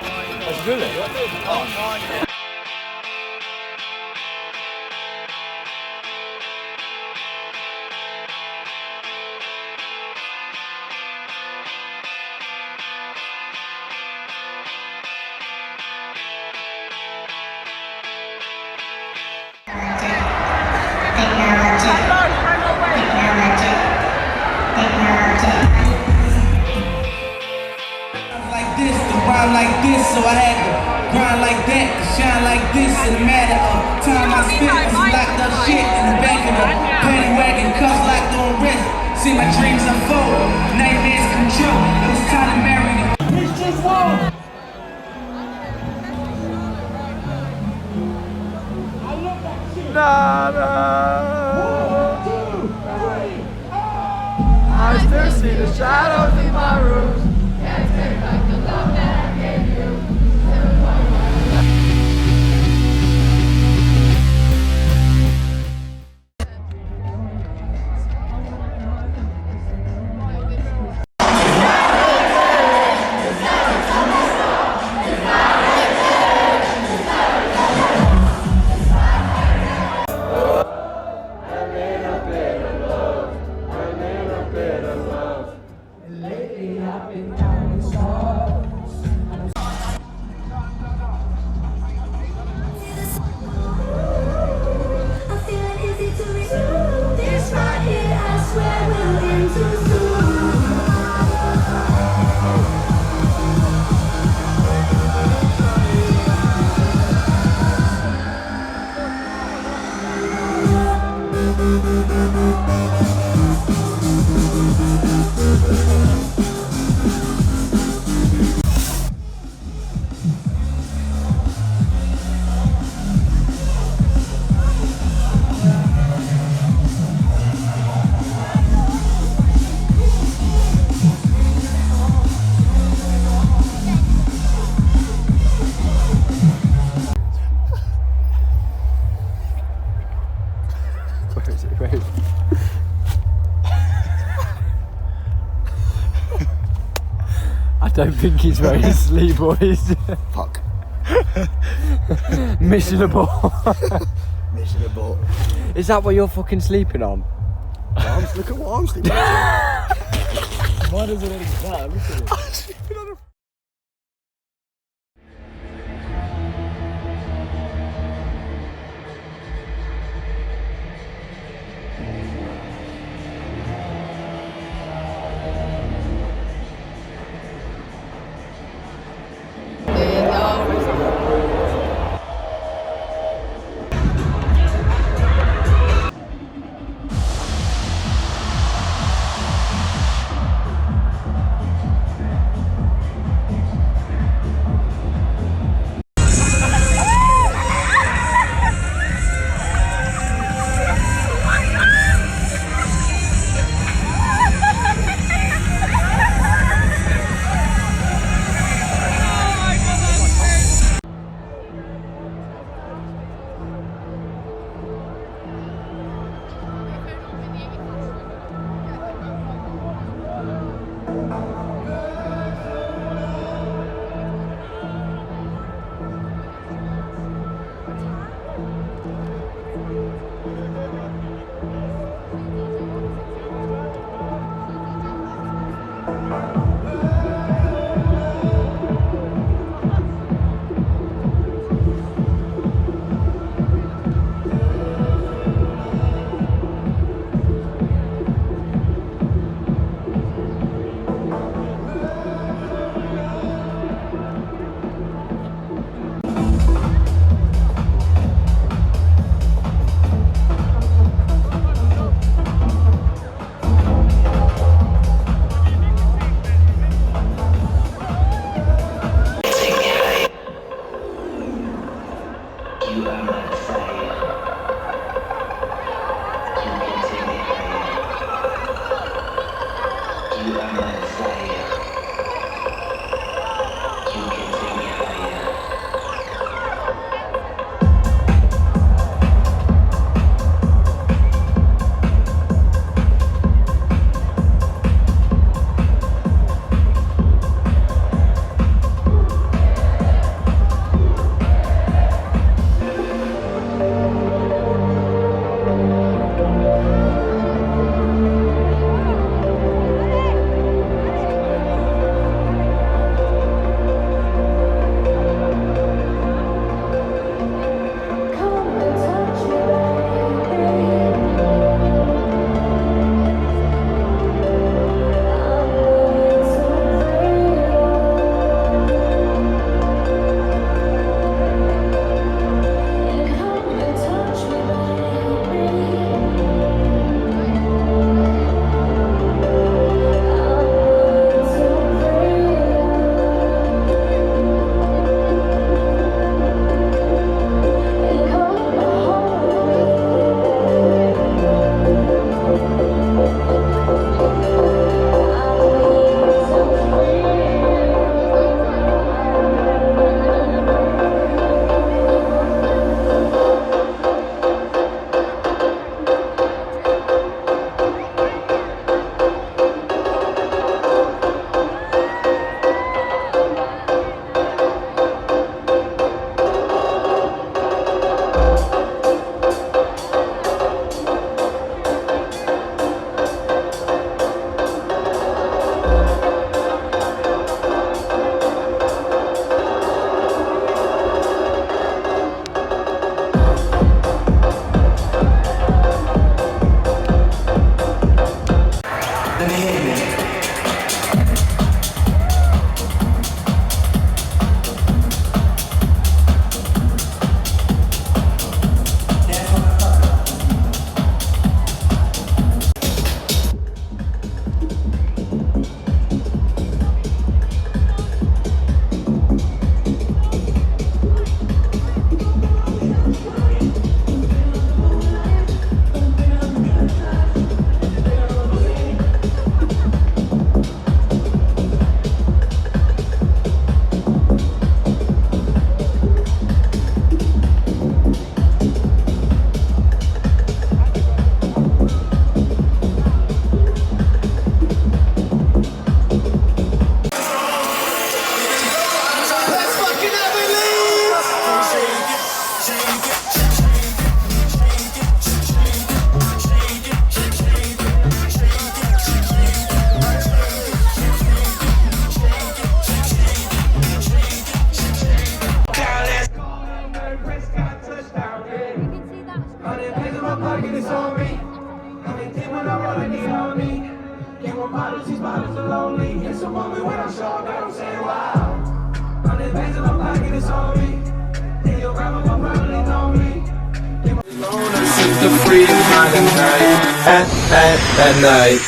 That's good. Oh, like this, so I had to grind like that, to shine like this. In a matter of time I spent some locked up shit in the back of the paddy wagon, cuffs locked on wrist. See my dreams unfold, nightmares come true. It was time to marry you. It's just one. I still see the shadows in my room. Can't take back the love that I gave you. I don't think he's ready to sleep, boys. Fuck. Mission abort. Mission abort. Is that what you're fucking sleeping on? Look at what I'm sleeping on. Why does it look bad? Look at it. I'm sleeping on a... the freedom kind of night. At night.